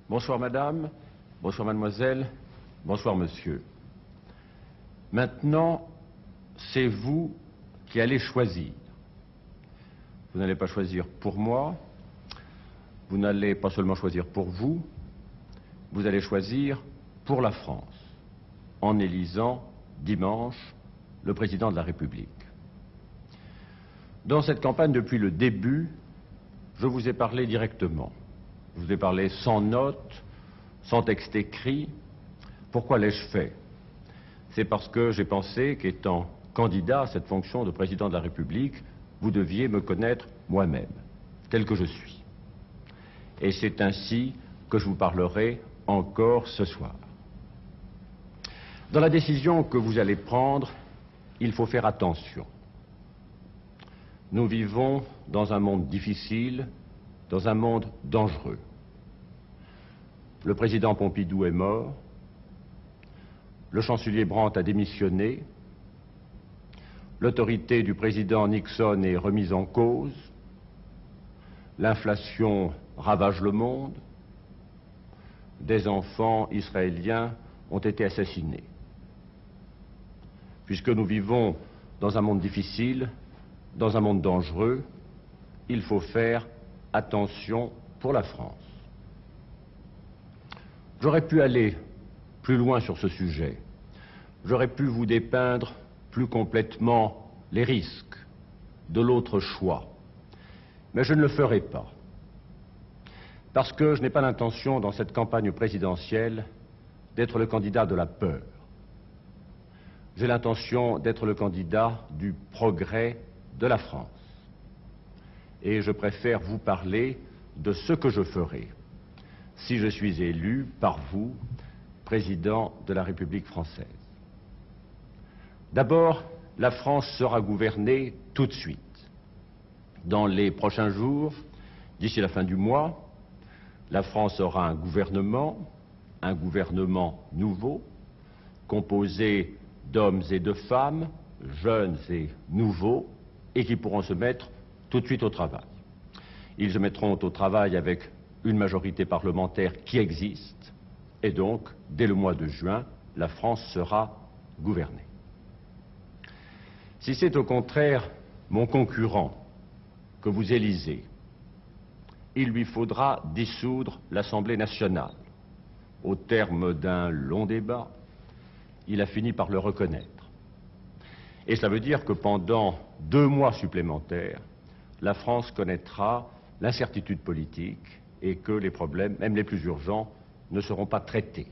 Bonsoir madame, bonsoir mademoiselle, bonsoir monsieur. Maintenant, c'est vous qui allez choisir. Vous n'allez pas choisir pour moi, vous n'allez pas seulement choisir pour vous, vous allez choisir pour la France, en élisant dimanche le président de la République. Dans cette campagne, depuis le début, je vous ai parlé directement. Je vous ai parlé sans notes, sans texte écrit. Pourquoi l'ai-je fait? C'est parce que j'ai pensé qu'étant candidat à cette fonction de président de la République, vous deviez me connaître moi-même, tel que je suis. Et c'est ainsi que je vous parlerai encore ce soir. Dans la décision que vous allez prendre, il faut faire attention. Nous vivons dans un monde difficile, dans un monde dangereux. Le président Pompidou est mort, le chancelier Brandt a démissionné, l'autorité du président Nixon est remise en cause, l'inflation ravage le monde, des enfants israéliens ont été assassinés. Puisque nous vivons dans un monde difficile, dans un monde dangereux, il faut faire attention pour la France. J'aurais pu aller plus loin sur ce sujet. J'aurais pu vous dépeindre plus complètement les risques de l'autre choix. Mais je ne le ferai pas. Parce que je n'ai pas l'intention, dans cette campagne présidentielle, d'être le candidat de la peur. J'ai l'intention d'être le candidat du progrès de la France. Et je préfère vous parler de ce que je ferai si je suis élu par vous, président de la République française. D'abord, la France sera gouvernée tout de suite. Dans les prochains jours, d'ici la fin du mois, la France aura un gouvernement nouveau, composé d'hommes et de femmes, jeunes et nouveaux, et qui pourront se mettre tout de suite au travail. Ils se mettront au travail avec une majorité parlementaire qui existe, et donc, dès le mois de juin, la France sera gouvernée. Si c'est au contraire mon concurrent que vous élisez, il lui faudra dissoudre l'Assemblée nationale. Au terme d'un long débat, il a fini par le reconnaître. Et cela veut dire que pendant 2 mois supplémentaires, la France connaîtra l'incertitude politique et que les problèmes, même les plus urgents, ne seront pas traités.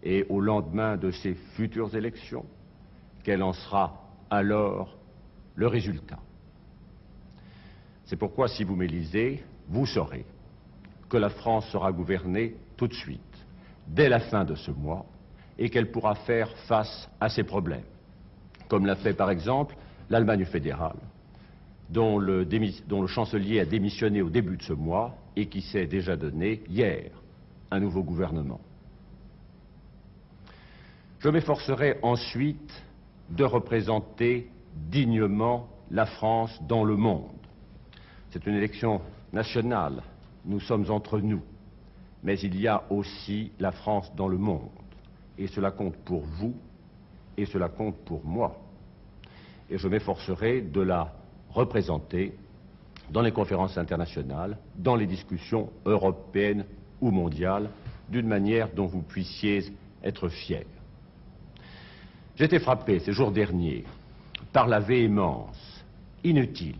Et au lendemain de ces futures élections, quel en sera alors le résultat? C'est pourquoi, si vous m'élisez, vous saurez que la France sera gouvernée tout de suite, dès la fin de ce mois, et qu'elle pourra faire face à ces problèmes, comme l'a fait par exemple l'Allemagne fédérale, dont le chancelier a démissionné au début de ce mois et qui s'est déjà donné hier un nouveau gouvernement. Je m'efforcerai ensuite de représenter dignement la France dans le monde. C'est une élection nationale, nous sommes entre nous, mais il y a aussi la France dans le monde, et cela compte pour vous, et cela compte pour moi. Et je m'efforcerai de la représenter dans les conférences internationales, dans les discussions européennes ou mondiales, d'une manière dont vous puissiez être fiers. J'ai été frappé ces jours derniers par la véhémence inutile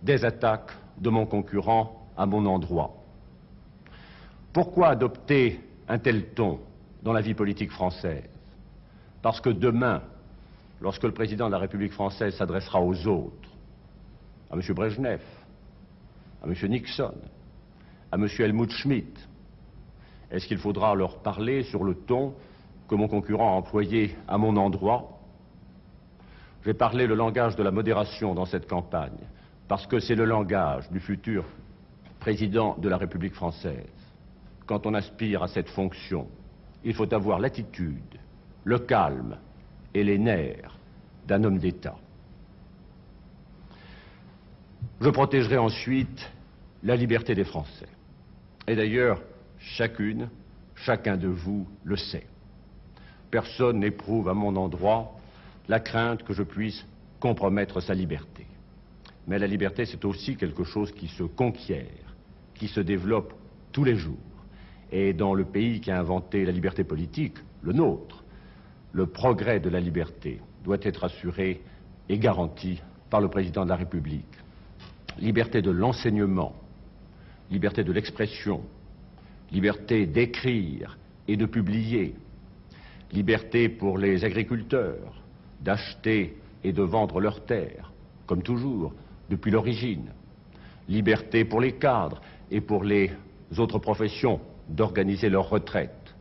des attaques de mon concurrent à mon endroit. Pourquoi adopter un tel ton dans la vie politique française? Parce que demain, lorsque le président de la République française s'adressera aux autres, à M. Brejnev, à M. Nixon, à M. Helmut Schmidt, est-ce qu'il faudra leur parler sur le ton que mon concurrent a employé à mon endroit? J'ai parlé le langage de la modération dans cette campagne, parce que c'est le langage du futur président de la République française. Quand on aspire à cette fonction, il faut avoir l'attitude, le calme et les nerfs d'un homme d'État. Je protégerai ensuite la liberté des Français. Et d'ailleurs, chacune, chacun de vous le sait. Personne n'éprouve à mon endroit la crainte que je puisse compromettre sa liberté. Mais la liberté, c'est aussi quelque chose qui se conquiert, qui se développe tous les jours. Et dans le pays qui a inventé la liberté politique, le nôtre, le progrès de la liberté doit être assuré et garanti par le président de la République. Liberté de l'enseignement, liberté de l'expression, liberté d'écrire et de publier, liberté pour les agriculteurs d'acheter et de vendre leurs terres, comme toujours, depuis l'origine, liberté pour les cadres et pour les autres professions d'organiser leur retraite,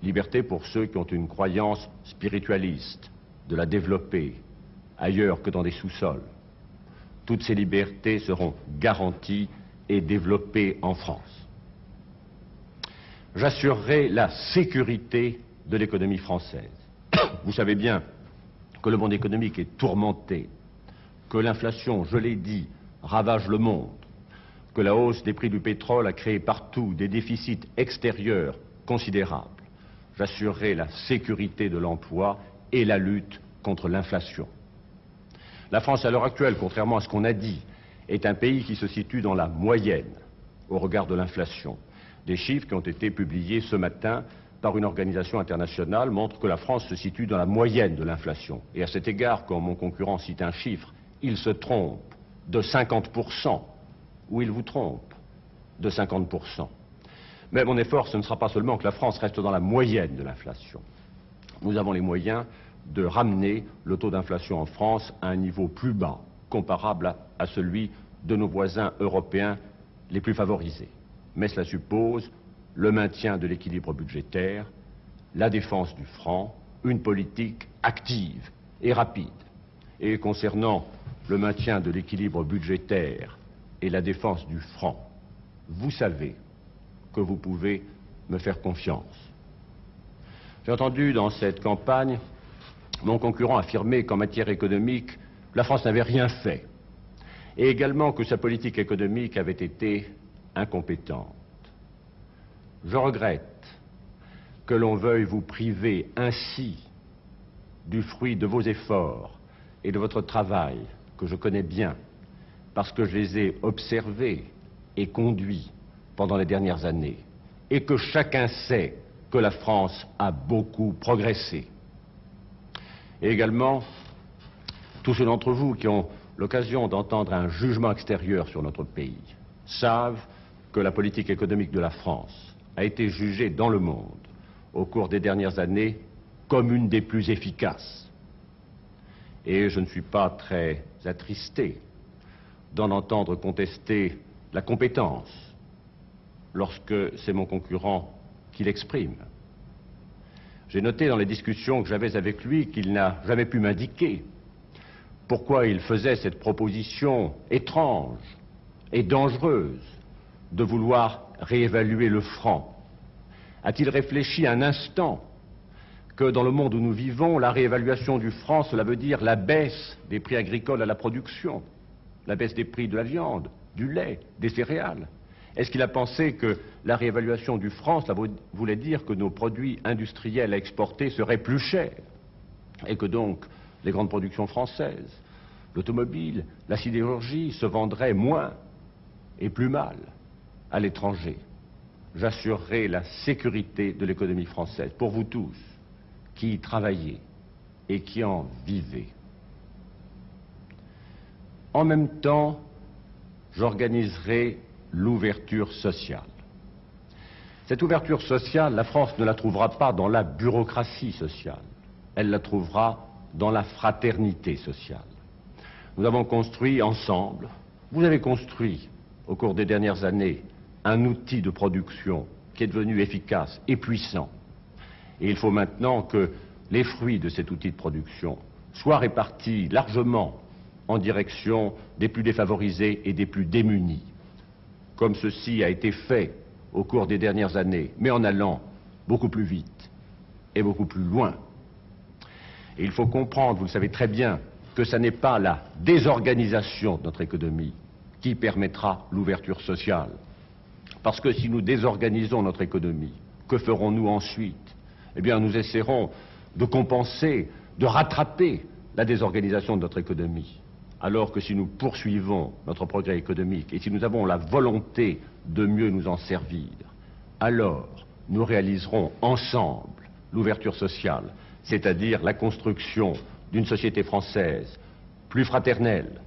liberté pour ceux qui ont une croyance spiritualiste, de la développer ailleurs que dans des sous-sols. Toutes ces libertés seront garanties et développées en France. J'assurerai la sécurité de l'économie française. Vous savez bien que le monde économique est tourmenté, que l'inflation, je l'ai dit, ravage le monde, que la hausse des prix du pétrole a créé partout des déficits extérieurs considérables. J'assurerai la sécurité de l'emploi et la lutte contre l'inflation. La France, à l'heure actuelle, contrairement à ce qu'on a dit, est un pays qui se situe dans la moyenne au regard de l'inflation. Des chiffres qui ont été publiés ce matin par une organisation internationale montrent que la France se situe dans la moyenne de l'inflation. Et à cet égard, quand mon concurrent cite un chiffre, il se trompe de 50%, ou il vous trompe de 50%. Mais mon effort, ce ne sera pas seulement que la France reste dans la moyenne de l'inflation. Nous avons les moyens de ramener le taux d'inflation en France à un niveau plus bas, comparable à celui de nos voisins européens les plus favorisés. Mais cela suppose le maintien de l'équilibre budgétaire, la défense du franc, une politique active et rapide. Et concernant le maintien de l'équilibre budgétaire et la défense du franc, vous savez que vous pouvez me faire confiance. J'ai entendu dans cette campagne mon concurrent affirmer qu'en matière économique, la France n'avait rien fait, et également que sa politique économique avait été incompétente. Je regrette que l'on veuille vous priver ainsi du fruit de vos efforts et de votre travail, que je connais bien, parce que je les ai observés et conduits pendant les dernières années, et que chacun sait que la France a beaucoup progressé. Et également, tous ceux d'entre vous qui ont l'occasion d'entendre un jugement extérieur sur notre pays savent que la politique économique de la France a été jugée dans le monde au cours des dernières années comme une des plus efficaces. Et je ne suis pas très attristé d'en entendre contester la compétence lorsque c'est mon concurrent qui l'exprime. J'ai noté dans les discussions que j'avais avec lui qu'il n'a jamais pu m'indiquer pourquoi il faisait cette proposition étrange et dangereuse de vouloir réévaluer le franc. A-t-il réfléchi un instant que dans le monde où nous vivons, la réévaluation du franc, cela veut dire la baisse des prix agricoles à la production, la baisse des prix de la viande, du lait, des céréales? Est-ce qu'il a pensé que la réévaluation du franc, cela voulait dire que nos produits industriels à exporter seraient plus chers et que donc les grandes productions françaises, l'automobile, la sidérurgie se vendraient moins et plus mal à l'étranger? J'assurerai la sécurité de l'économie française pour vous tous qui y travaillez et qui en vivez. En même temps, j'organiserai l'ouverture sociale. Cette ouverture sociale, la France ne la trouvera pas dans la bureaucratie sociale, elle la trouvera dans la fraternité sociale. Nous avons construit ensemble, vous avez construit au cours des dernières années un outil de production qui est devenu efficace et puissant. Et il faut maintenant que les fruits de cet outil de production soient répartis largement en direction des plus défavorisés et des plus démunis, comme ceci a été fait au cours des dernières années, mais en allant beaucoup plus vite et beaucoup plus loin. Et il faut comprendre, vous le savez très bien, que ce n'est pas la désorganisation de notre économie qui permettra l'ouverture sociale. Parce que si nous désorganisons notre économie, que ferons-nous ensuite? Eh bien, nous essaierons de compenser, de rattraper la désorganisation de notre économie. Alors que si nous poursuivons notre progrès économique et si nous avons la volonté de mieux nous en servir, alors nous réaliserons ensemble l'ouverture sociale, c'est-à-dire la construction d'une société française plus fraternelle,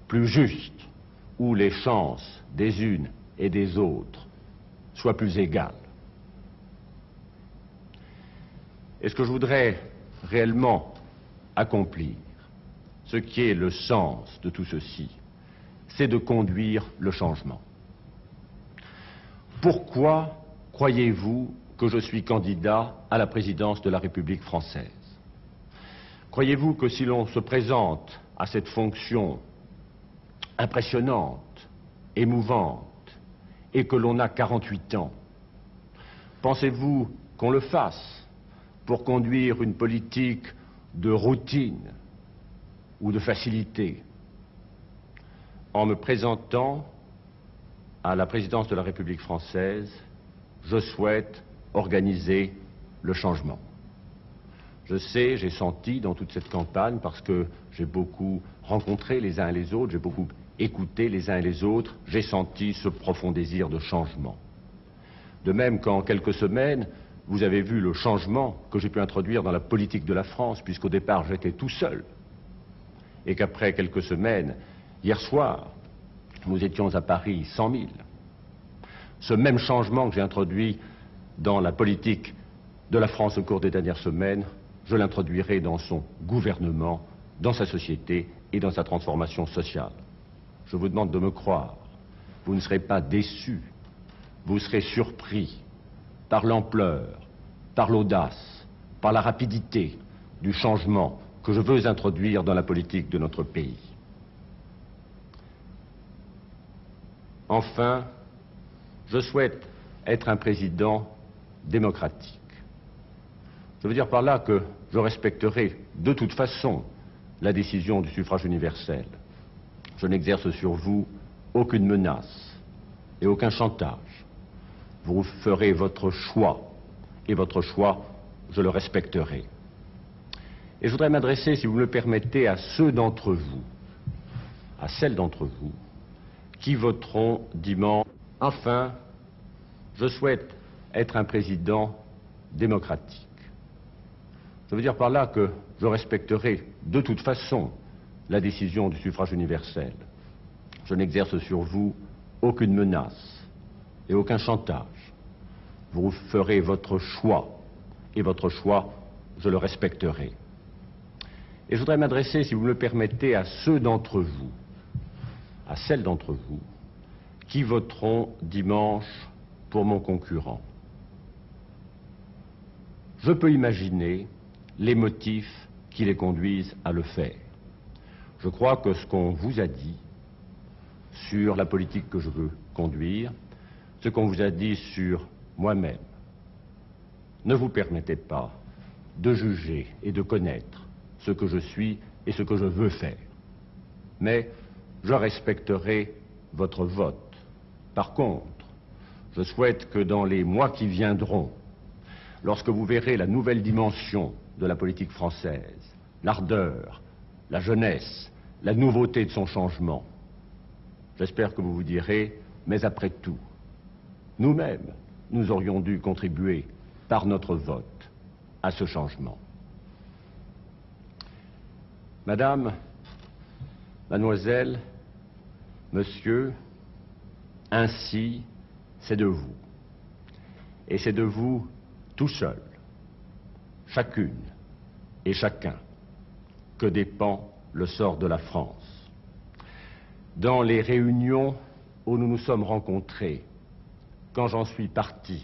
plus juste, où les chances des unes et des autres soient plus égales. Et ce que je voudrais réellement accomplir, ce qui est le sens de tout ceci, c'est de conduire le changement. Pourquoi croyez-vous que je suis candidat à la présidence de la République française? Croyez-vous que si l'on se présente à cette fonction impressionnante, émouvante, et que l'on a 48 ans, pensez-vous qu'on le fasse pour conduire une politique de routine ou de facilité? En me présentant à la présidence de la République française, je souhaite organiser le changement. Je sais, j'ai senti dans toute cette campagne, parce que j'ai beaucoup rencontré les uns et les autres, j'ai beaucoup écouté les uns et les autres, j'ai senti ce profond désir de changement. De même qu'en quelques semaines, vous avez vu le changement que j'ai pu introduire dans la politique de la France, puisqu'au départ j'étais tout seul, et qu'après quelques semaines, hier soir, nous étions à Paris 100 000. Ce même changement que j'ai introduit dans la politique de la France au cours des dernières semaines, je l'introduirai dans son gouvernement, dans sa société et dans sa transformation sociale. Je vous demande de me croire. Vous ne serez pas déçus, vous serez surpris par l'ampleur, par l'audace, par la rapidité du changement que je veux introduire dans la politique de notre pays. Enfin, je souhaite être un président démocratique. Je veux dire par là que je respecterai de toute façon la décision du suffrage universel. Je n'exerce sur vous aucune menace et aucun chantage. Vous ferez votre choix, et votre choix, je le respecterai. Et je voudrais m'adresser, si vous me le permettez, à ceux d'entre vous, à celles d'entre vous, qui voteront dimanche. Enfin, je souhaite être un président démocratique. Je veux dire par là que je respecterai de toute façon la décision du suffrage universel. Je n'exerce sur vous aucune menace et aucun chantage. Vous ferez votre choix, et votre choix, je le respecterai. Et je voudrais m'adresser, si vous me le permettez, à ceux d'entre vous, à celles d'entre vous, qui voteront dimanche pour mon concurrent. Je peux imaginer les motifs qui les conduisent à le faire. Je crois que ce qu'on vous a dit sur la politique que je veux conduire, ce qu'on vous a dit sur moi-même, ne vous permettez pas de juger et de connaître ce que je suis et ce que je veux faire. Mais je respecterai votre vote. Par contre, je souhaite que dans les mois qui viendront, lorsque vous verrez la nouvelle dimension de la politique française, l'ardeur, la jeunesse, la nouveauté de son changement, j'espère que vous vous direz, mais après tout, nous-mêmes, nous aurions dû contribuer par notre vote à ce changement. Madame, mademoiselle, monsieur, ainsi, c'est de vous. Et c'est de vous tout seul, chacune et chacun, que dépend le sort de la France. Dans les réunions où nous nous sommes rencontrés, quand j'en suis parti,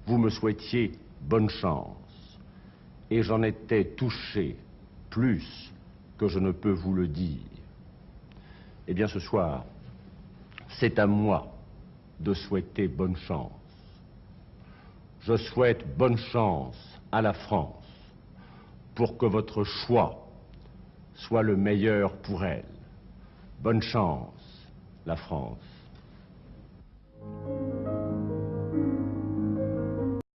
vous me souhaitiez bonne chance, et j'en étais touché plus que je ne peux vous le dire. Eh bien, ce soir, c'est à moi de souhaiter bonne chance. Je souhaite bonne chance à la France pour que votre choix soit le meilleur pour elle. Bonne chance, la France.